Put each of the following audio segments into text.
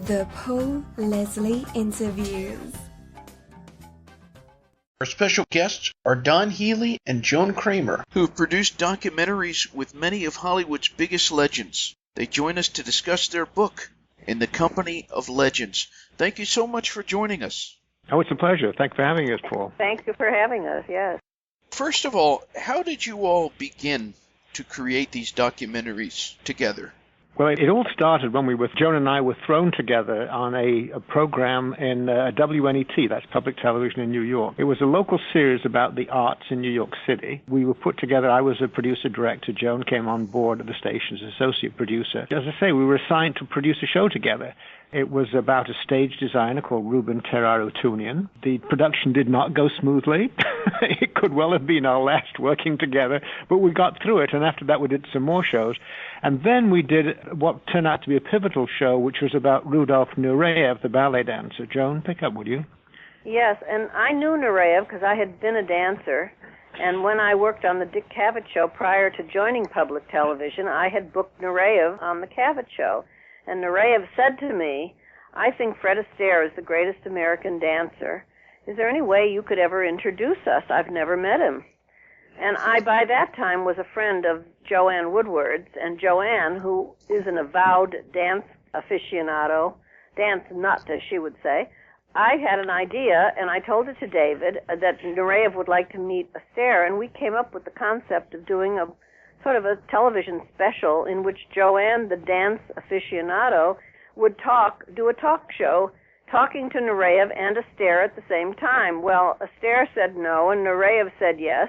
The Paul Leslie Interviews. Our special guests are David Heeley and Joan Kramer, who have produced documentaries with many of Hollywood's biggest legends. They join us to discuss their book, In the Company of Legends. Thank you so much for joining us. Oh, it's a pleasure. Thanks for having us, Paul. Thank you for having us, yes. First of all, how did you all begin to create these documentaries together? Well, it all started when Joan and I were thrown together on a program in WNET, that's public television in New York. It was a local series about the arts in New York City. We were put together, I was a producer-director, Joan came on board at the station as associate producer. As I say, we were assigned to produce a show together. It was about a stage designer called Ruben Terraro-Tunian. The production did not go smoothly. It could well have been our last working together, but we got through it, and after that we did some more shows. And then we did what turned out to be a pivotal show, which was about Rudolf Nureyev, the ballet dancer. Joan, pick up, would you? Yes, and I knew Nureyev because I had been a dancer, and when I worked on the Dick Cavett Show prior to joining public television, I had booked Nureyev on the Cavett Show. And Nureyev said to me, "I think Fred Astaire is the greatest American dancer. Is there any way you could ever introduce us? I've never met him." And I, by that time, was a friend of Joanne Woodward's, and Joanne, who is an avowed dance aficionado, dance nut, as she would say, I had an idea, and I told it to David, that Nureyev would like to meet Astaire, and we came up with the concept of doing a sort of a television special in which Joanne, the dance aficionado, would do a talk show talking to Nureyev and Astaire at the same time. Well, Astaire said no, and Nureyev said yes,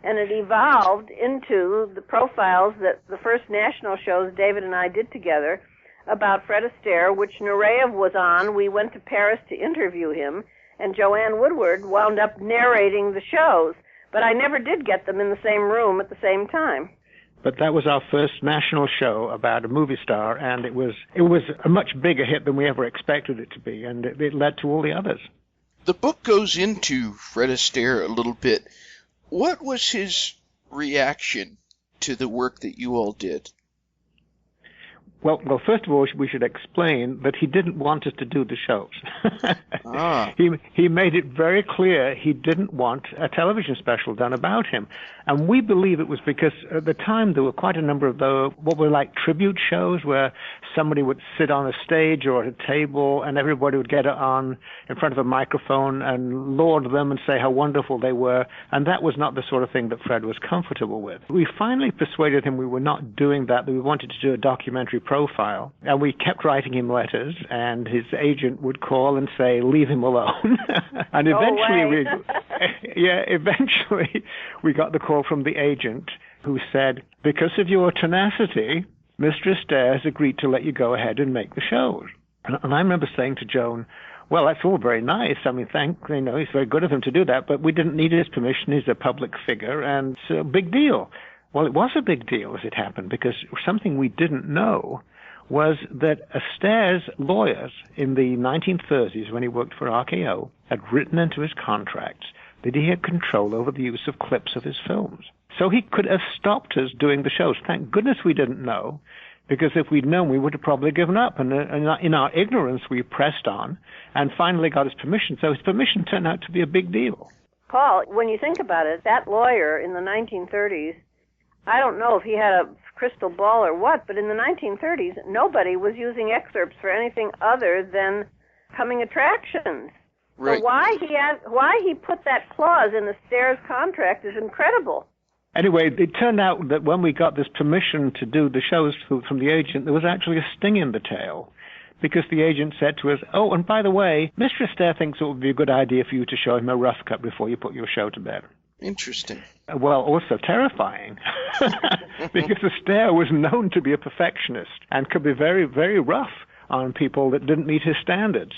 and it evolved into the profiles that the first national shows David and I did together about Fred Astaire, which Nureyev was on. We went to Paris to interview him, and Joanne Woodward wound up narrating the shows, but I never did get them in the same room at the same time. But that was our first national show about a movie star, and it was a much bigger hit than we ever expected it to be, and it led to all the others. The book goes into Fred Astaire a little bit. What was his reaction to the work that you all did? Well, first of all, we should explain that he didn't want us to do the shows. He made it very clear he didn't want a television special done about him. And we believe it was because at the time there were quite a number of what were like tribute shows where somebody would sit on a stage or at a table and everybody would get on in front of a microphone and laud them and say how wonderful they were. And that was not the sort of thing that Fred was comfortable with. We finally persuaded him we were not doing that we wanted to do a documentary profile. And we kept writing him letters, and his agent would call and say, "Leave him alone." And eventually eventually we got the call from the agent who said, "Because of your tenacity, Mr. Astaire has agreed to let you go ahead and make the shows." And I remember saying to Joan, "Well, that's all very nice. I mean, it's very good of him to do that, but we didn't need his permission. He's a public figure, and it's a big deal." Well, it was a big deal as it happened, because something we didn't know was that Astaire's lawyers in the 1930s, when he worked for RKO, had written into his contracts that he had control over the use of clips of his films. So he could have stopped us doing the shows. Thank goodness we didn't know, because if we'd known, we would have probably given up. And in our ignorance, we pressed on and finally got his permission. So his permission turned out to be a big deal. Paul, when you think about it, that lawyer in the 1930s, I don't know if he had a crystal ball or what, but in the 1930s, nobody was using excerpts for anything other than coming attractions. Right. So why he put that clause in Astaire's contract is incredible. Anyway, it turned out that when we got this permission to do the shows from the agent, there was actually a sting in the tail, because the agent said to us, "Oh, and by the way, Mr. Astaire thinks it would be a good idea for you to show him a rough cut before you put your show to bed." Interesting. Well, also terrifying, because Astaire was known to be a perfectionist and could be very, very rough on people that didn't meet his standards.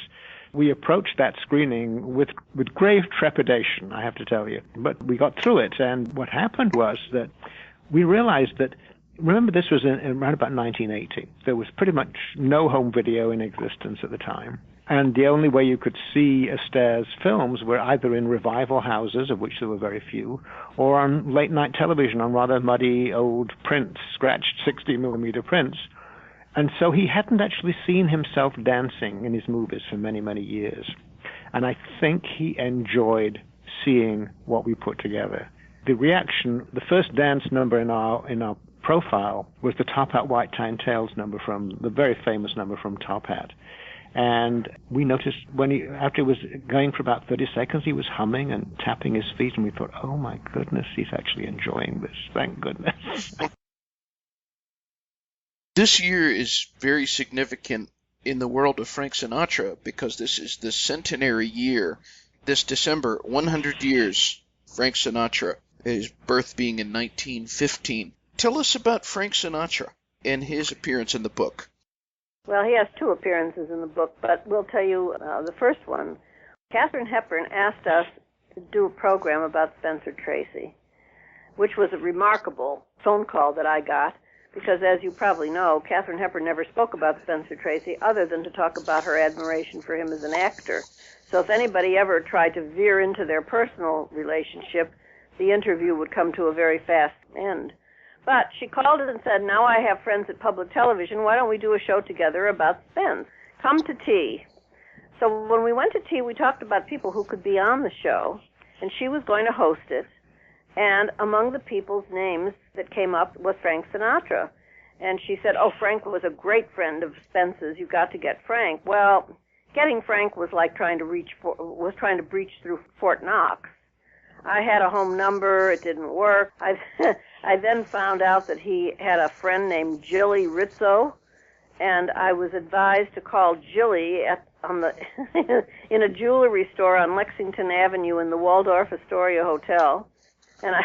We approached that screening with grave trepidation, I have to tell you. But we got through it, and what happened was that we realized that, remember, this was around about 1980. There was pretty much no home video in existence at the time. And the only way you could see Astaire's films were either in revival houses, of which there were very few, or on late-night television on rather muddy old prints, scratched 60mm prints. And so he hadn't actually seen himself dancing in his movies for many, many years. And I think he enjoyed seeing what we put together. The reaction, the first dance number in our profile was the Top Hat White Tie Tails number from the very famous number from Top Hat. And we noticed after it was going for about 30 seconds, he was humming and tapping his feet, and we thought, oh my goodness, he's actually enjoying this. Thank goodness. This year is very significant in the world of Frank Sinatra because this is the centenary year. This December, 100 years, Frank Sinatra, his birth being in 1915. Tell us about Frank Sinatra and his appearance in the book. Well, he has two appearances in the book, but we'll tell you the first one. Katharine Hepburn asked us to do a program about Spencer Tracy, which was a remarkable phone call that I got, because as you probably know, Katharine Hepburn never spoke about Spencer Tracy other than to talk about her admiration for him as an actor. So if anybody ever tried to veer into their personal relationship, the interview would come to a very fast end. But she called and said, now I have friends at public television, why don't we do a show together about Spence? Come to tea. So when we went to tea, we talked about people who could be on the show, and she was going to host it. And among the people's names that came up was Frank Sinatra. And she said, oh, Frank was a great friend of Spence's. You've got to get Frank. Well, getting Frank was like trying to breach through Fort Knox. I had a home number. It didn't work. I then found out that he had a friend named Jilly Rizzo, and I was advised to call Jilly in a jewelry store on Lexington Avenue in the Waldorf Astoria Hotel. And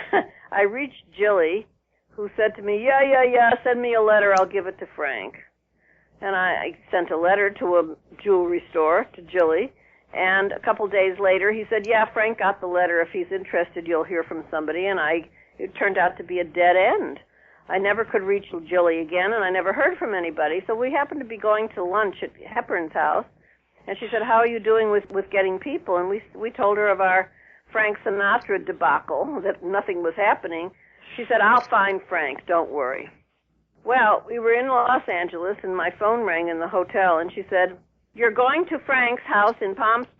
I reached Jilly, who said to me, yeah, send me a letter. I'll give it to Frank. And I sent a letter to a jewelry store, to Jilly. And a couple days later, he said, yeah, Frank got the letter. If he's interested, you'll hear from somebody. And it turned out to be a dead end. I never could reach Jilly again, and I never heard from anybody. So we happened to be going to lunch at Hepburn's house. And she said, how are you doing with getting people? And we told her of our Frank Sinatra debacle, that nothing was happening. She said, I'll find Frank, don't worry. Well, we were in Los Angeles, and my phone rang in the hotel, and she said, you're going to Frank's house in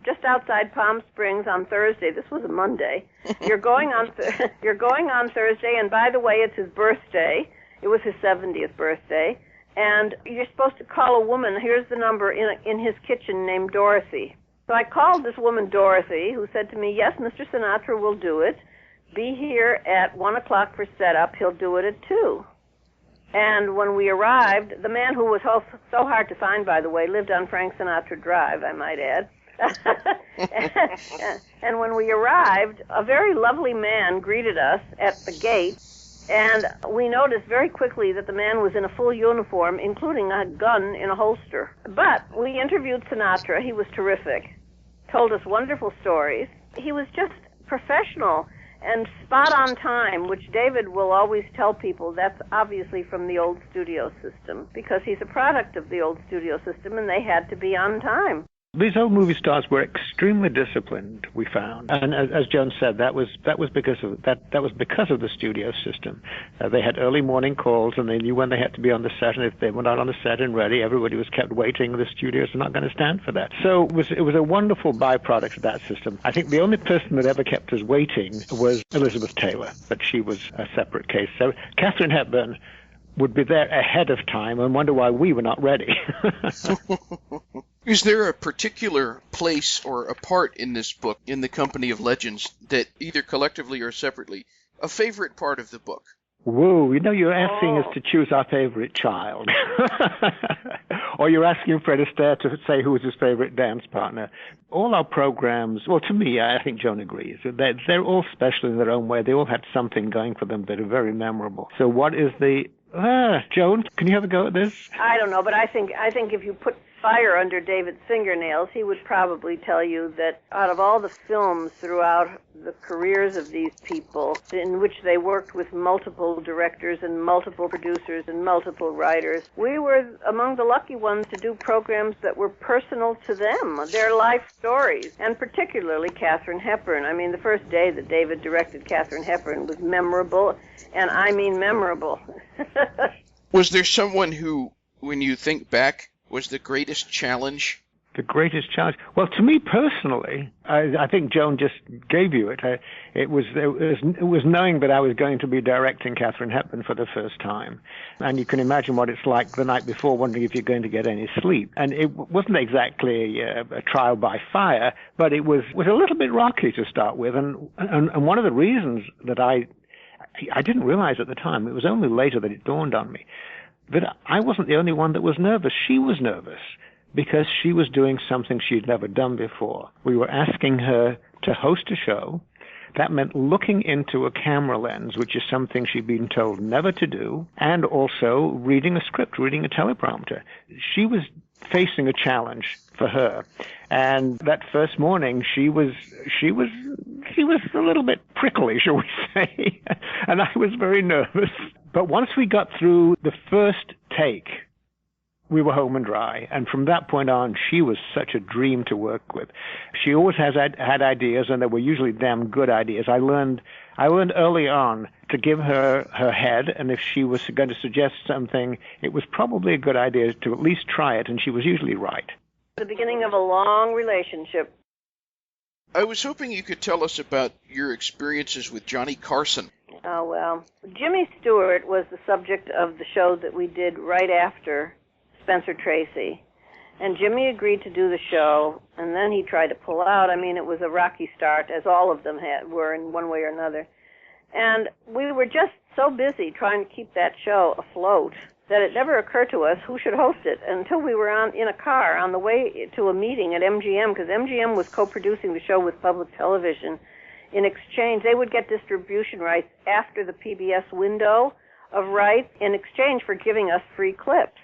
just outside Palm Springs on Thursday. This was a Monday. You're going on Thursday, and by the way, it's his birthday. It was his 70th birthday. And you're supposed to call a woman. Here's the number in his kitchen named Dorothy. So I called this woman, Dorothy, who said to me, yes, Mr. Sinatra will do it. Be here at 1 o'clock for setup. He'll do it at 2. And when we arrived, the man who was so hard to find, by the way, lived on Frank Sinatra Drive, I might add. And when we arrived, a very lovely man greeted us at the gate, and we noticed very quickly that the man was in a full uniform, including a gun in a holster. But we interviewed Sinatra. He was terrific, told us wonderful stories. He was just professional and spot on time, which David will always tell people that's obviously from the old studio system, because he's a product of the old studio system, and they had to be on time. These old movie stars were extremely disciplined, we found, and as Joan said, that was because of the studio system. They had early morning calls, and they knew when they had to be on the set, and if they were not on the set and ready, everybody was kept waiting. The studios were not going to stand for that. So it was a wonderful byproduct of that system. I think the only person that ever kept us waiting was Elizabeth Taylor, but she was a separate case. So Katharine Hepburn would be there ahead of time and wonder why we were not ready. Is there a particular place or a part in this book, in the Company of Legends, that either collectively or separately, a favorite part of the book? Whoa, you're asking us to choose our favorite child. Or you're asking Fred Astaire to say who was his favorite dance partner. All our programs, well, to me, I think Joan agrees, they're all special in their own way. They all had something going for them that are very memorable. So what is Joan, can you have a go at this? I don't know, but I think if you put fire under David's fingernails, he would probably tell you that out of all the films throughout the careers of these people, in which they worked with multiple directors and multiple producers and multiple writers, we were among the lucky ones to do programs that were personal to them, their life stories, and particularly Katharine Hepburn. I mean, the first day that David directed Katharine Hepburn was memorable, and I mean memorable. Was there someone who when you think back, was the greatest challenge? The greatest challenge? Well, to me personally, I think Joan just gave you it. It was knowing that I was going to be directing Katharine Hepburn for the first time. And you can imagine what it's like the night before, wondering if you're going to get any sleep. And it wasn't exactly a trial by fire, but it was a little bit rocky to start with. And one of the reasons that I didn't realize at the time, it was only later that it dawned on me, that I wasn't the only one that was nervous. She was nervous, because she was doing something she'd never done before. We were asking her to host a show. That meant looking into a camera lens, which is something she'd been told never to do, and also reading a script, reading a teleprompter. She was facing a challenge for her. And that first morning, she was a little bit prickly, shall we say, and I was very nervous. But once we got through the first take, we were home and dry. And from that point on, she was such a dream to work with. She always had ideas, and they were usually damn good ideas. I learned early on to give her her head, and if she was going to suggest something, it was probably a good idea to at least try it, and she was usually right. The beginning of a long relationship. I was hoping you could tell us about your experiences with Johnny Carson. Oh, well, Jimmy Stewart was the subject of the show that we did right after Spencer Tracy, and Jimmy agreed to do the show, and then he tried to pull out. I mean, it was a rocky start, as all of them were in one way or another, and we were just so busy trying to keep that show afloat that it never occurred to us who should host it until we were in a car on the way to a meeting at MGM, because MGM was co-producing the show with public television. In exchange, they would get distribution rights after the PBS window of rights in exchange for giving us free clips.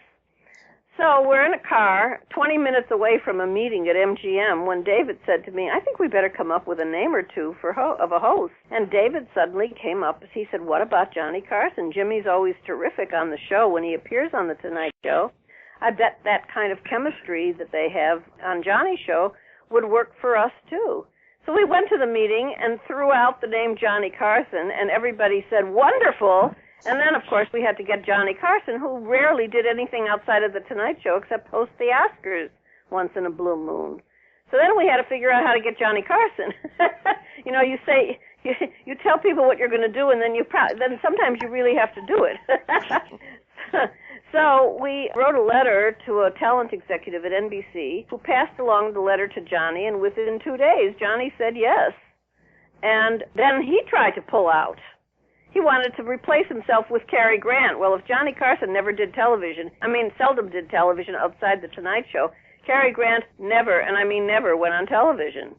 So we're in a car 20 minutes away from a meeting at MGM when David said to me, I think we better come up with a name or two of a host. And David suddenly came up. He said, what about Johnny Carson? Jimmy's always terrific on the show when he appears on The Tonight Show. I bet that kind of chemistry that they have on Johnny's show would work for us, too. So we went to the meeting and threw out the name Johnny Carson, and everybody said, wonderful. And then, of course, we had to get Johnny Carson, who rarely did anything outside of The Tonight Show except host the Oscars once in a blue moon. So then we had to figure out how to get Johnny Carson. You know, you say, you tell people what you're going to do, and then then sometimes you really have to do it. So we wrote a letter to a talent executive at NBC who passed along the letter to Johnny, and within 2 days, Johnny said yes. And then he tried to pull out. He wanted to replace himself with Cary Grant. Well, if Johnny Carson never did television, seldom did television outside The Tonight Show, Cary Grant never, and I mean never, went on television.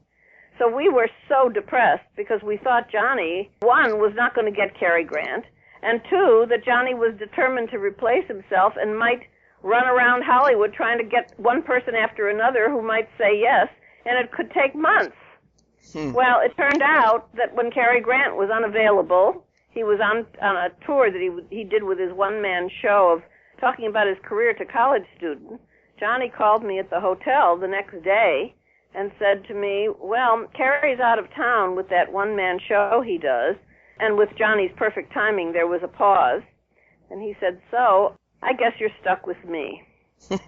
So we were so depressed because we thought Johnny, one, was not going to get Cary Grant, and two, that Johnny was determined to replace himself and might run around Hollywood trying to get one person after another who might say yes, and it could take months. Well, it turned out that when Cary Grant was unavailable, he was on a tour that he did with his one-man show of talking about his career to college students. Johnny called me at the hotel the next day and said to me, well, Cary's out of town with that one-man show he does, and with Johnny's perfect timing, there was a pause. And he said, so, I guess you're stuck with me. And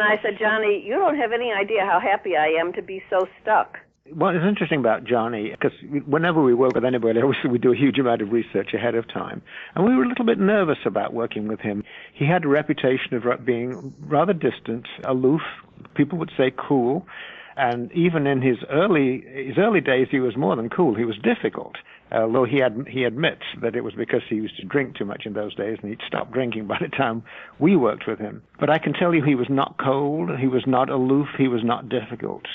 I said, Johnny, you don't have any idea how happy I am to be so stuck. What is interesting about Johnny, because whenever we work with anybody, obviously we do a huge amount of research ahead of time, and we were a little bit nervous about working with him. He had a reputation of being rather distant, aloof, people would say cool, and even in his early days, he was more than cool. He was difficult, although he admits that it was because he used to drink too much in those days, and he'd stopped drinking by the time we worked with him. But I can tell you he was not cold, he was not aloof, he was not difficult.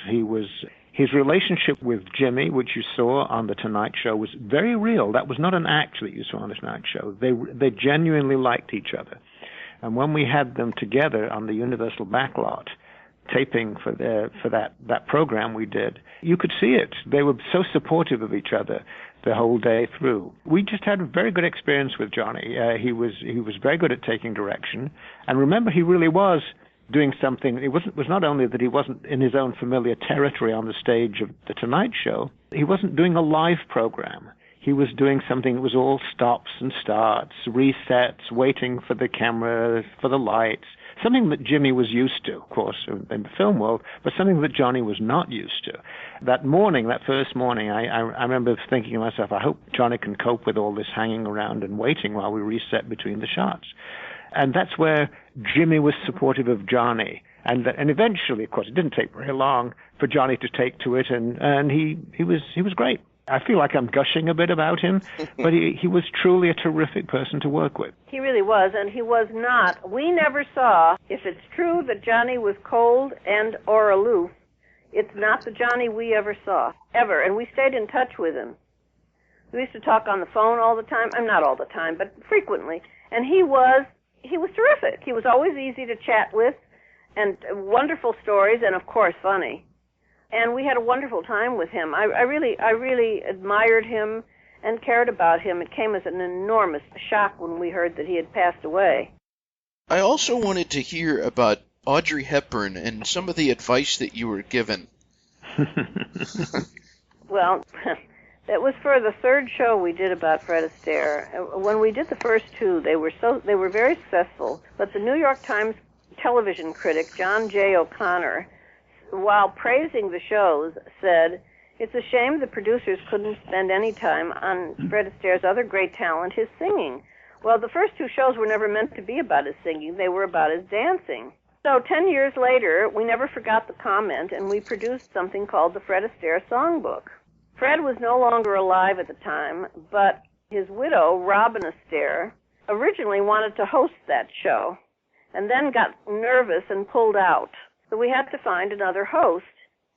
His relationship with Jimmy, which you saw on The Tonight Show, was very real. That was not an act that you saw on The Tonight Show. They genuinely liked each other. And when we had them together on the Universal backlot, taping for that program we did, you could see it. They were so supportive of each other the whole day through. We just had a very good experience with Johnny. He was very good at taking direction. And remember, he really was doing something. It was not only that he wasn't in his own familiar territory on the stage of The Tonight Show, he wasn't doing a live program. he was doing something that was all stops and starts, resets, waiting for the camera, for the lights, something that Jimmy was used to, of course, in the film world, but something that Johnny was not used to. That morning, that first morning, I remember thinking to myself, I hope Johnny can cope with all this hanging around and waiting while we reset between the shots. And that's where Jimmy was supportive of Johnny. And eventually, of course, it didn't take very long for Johnny to take to it, and he was great. I feel like I'm gushing a bit about him, but he was truly a terrific person to work with. He really was, and he was not. We never saw, if it's true that Johnny was cold and or aloof, it's not the Johnny we ever saw, ever, and we stayed in touch with him. We used to talk on the phone all the time. Not all the time, but frequently. And he was terrific. He was always easy to chat with, and wonderful stories, and of course funny. And we had a wonderful time with him. I really admired him and cared about him. It came as an enormous shock when we heard that he had passed away. I also wanted to hear about Audrey Hepburn and some of the advice that you were given. Well, that was for the third show we did about Fred Astaire. When we did the first two, they were very successful. But the New York Times television critic, John J. O'Connor, while praising the shows, said, "It's a shame the producers couldn't spend any time on Fred Astaire's other great talent, his singing." Well, the first two shows were never meant to be about his singing. They were about his dancing. So 10 years later, we never forgot the comment, and we produced something called the Fred Astaire Songbook. Fred was no longer alive at the time, but his widow, Robin Astaire, originally wanted to host that show, and then got nervous and pulled out. So we had to find another host.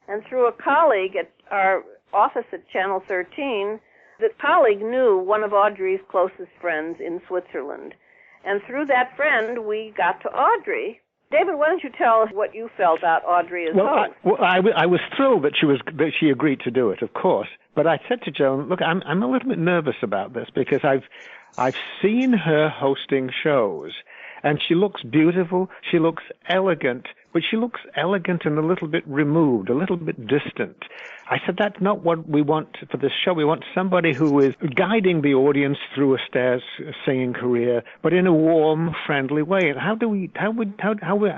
And through a colleague at our office at Channel 13, the colleague knew one of Audrey's closest friends in Switzerland. And through that friend, we got to Audrey. David, why don't you tell us what you felt about Audrey as host? I was thrilled that she agreed to do it, of course. But I said to Joan, look, I'm a little bit nervous about this because I've seen her hosting shows, and she looks beautiful, she looks elegant, but she looks elegant and a little bit removed, a little bit distant. I said, that's not what we want for this show. We want somebody who is guiding the audience through Astaire's singing career, but in a warm, friendly way. And how are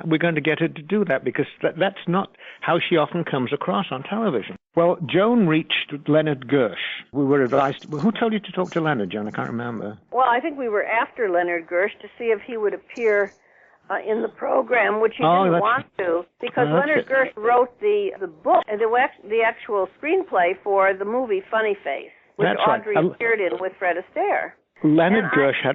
we going to get her to do that? Because that's not how she often comes across on television. Well, Joan reached Leonard Gersh. We were advised. Who told you to talk to Leonard, Joan? I can't remember. Well, I think we were after Leonard Gersh to see if he would appear in the program, which he didn't want to, because Leonard Gersh wrote the book, the actual screenplay for the movie Funny Face, which Audrey appeared in with Fred Astaire. Leonard Gersh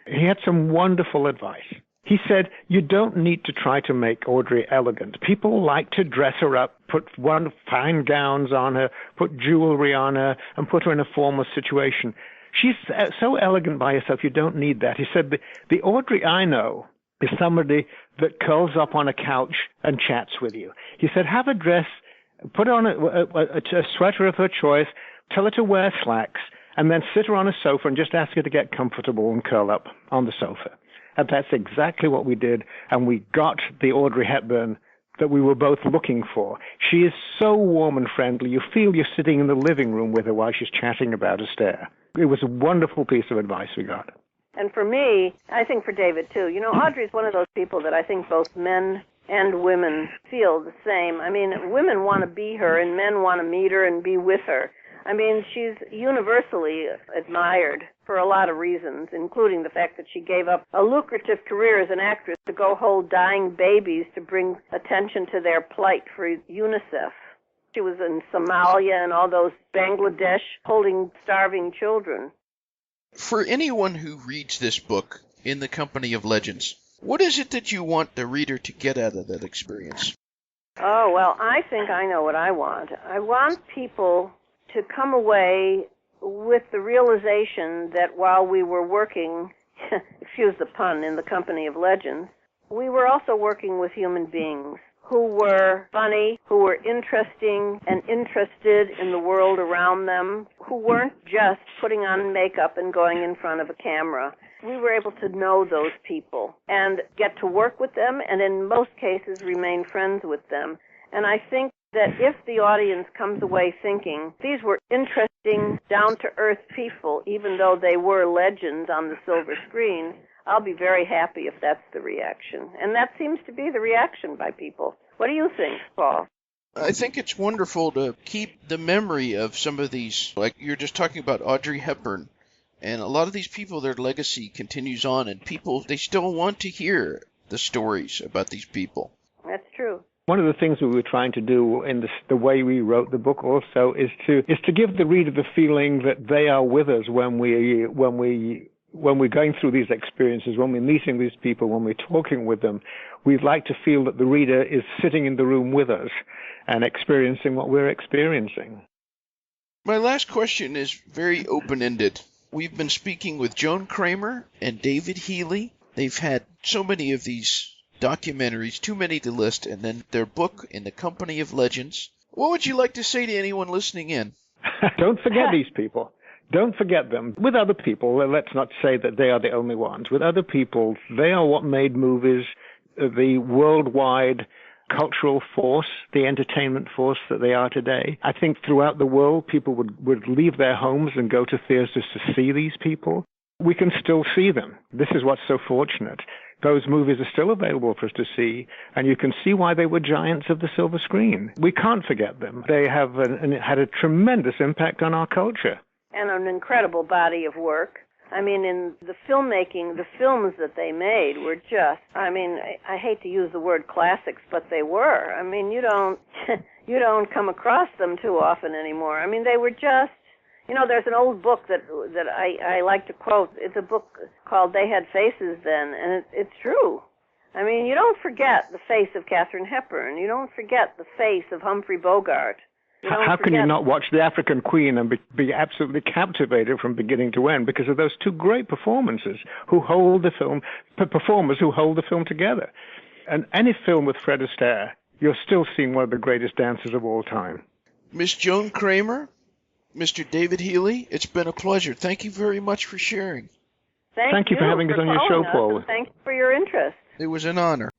had some wonderful advice. He said, you don't need to try to make Audrey elegant. People like to dress her up, put fine gowns on her, put jewelry on her, and put her in a formal situation. She's so elegant by herself, you don't need that. He said, the Audrey I know is somebody that curls up on a couch and chats with you. He said, have a dress, put on a sweater of her choice, tell her to wear slacks, and then sit her on a sofa and just ask her to get comfortable and curl up on the sofa. And that's exactly what we did, and we got the Audrey Hepburn that we were both looking for. She is so warm and friendly. You feel you're sitting in the living room with her while she's chatting about Astaire. It was a wonderful piece of advice we got. And for me, I think for David, too, Audrey's one of those people that I think both men and women feel the same. I mean, women want to be her, and men want to meet her and be with her. I mean, she's universally admired for a lot of reasons, including the fact that she gave up a lucrative career as an actress to go hold dying babies to bring attention to their plight for UNICEF. She was in Somalia and all those Bangladesh holding starving children. For anyone who reads this book, In the Company of Legends, what is it that you want the reader to get out of that experience? Oh, well, I think I know what I want. I want people to come away with the realization that while we were working, excuse the pun, in the company of legends, we were also working with human beings who were funny, who were interesting and interested in the world around them, who weren't just putting on makeup and going in front of a camera. We were able to know those people and get to work with them and in most cases remain friends with them. And I think that if the audience comes away thinking these were interesting, down-to-earth people, even though they were legends on the silver screen, I'll be very happy if that's the reaction. And that seems to be the reaction by people. What do you think, Paul? I think it's wonderful to keep the memory of some of these, like you're just talking about Audrey Hepburn. And a lot of these people, their legacy continues on, and people, they still want to hear the stories about these people. That's true. One of the things we were trying to do in the way we wrote the book also is to give the reader the feeling that they are with us when we're going through these experiences, when we're meeting these people, when we're talking with them. We'd like to feel that the reader is sitting in the room with us and experiencing what we're experiencing. My last question is very open-ended. We've been speaking with Joan Kramer and David Heeley. They've had so many of these documentaries, too many to list, and then their book, In the Company of Legends. What would you like to say to anyone listening in? Don't forget these people. Don't forget them. With other people, let's not say that they are the only ones. With other people, they are what made movies the worldwide cultural force, the entertainment force that they are today. I think throughout the world, people would leave their homes and go to theaters to see these people. We can still see them. This is what's so fortunate. Those movies are still available for us to see, and you can see why they were giants of the silver screen. We can't forget them. They have had a tremendous impact on our culture. And an incredible body of work. I mean, in the filmmaking, the films that they made were just, I mean, I hate to use the word classics, but they were. I mean, you don't come across them too often anymore. I mean, they were just, you know, there's an old book that I like to quote. It's a book called They Had Faces Then, and it's true. I mean, you don't forget the face of Katharine Hepburn. You don't forget the face of Humphrey Bogart. How can you not watch The African Queen and be absolutely captivated from beginning to end because of those two great performances who hold the film, performers who hold the film together? And any film with Fred Astaire, you're still seeing one of the greatest dancers of all time. Miss Joan Kramer, Mr. David Heeley, it's been a pleasure. Thank you very much for sharing. Thank you for having us on your show, Paul. Thank you for your interest. It was an honor.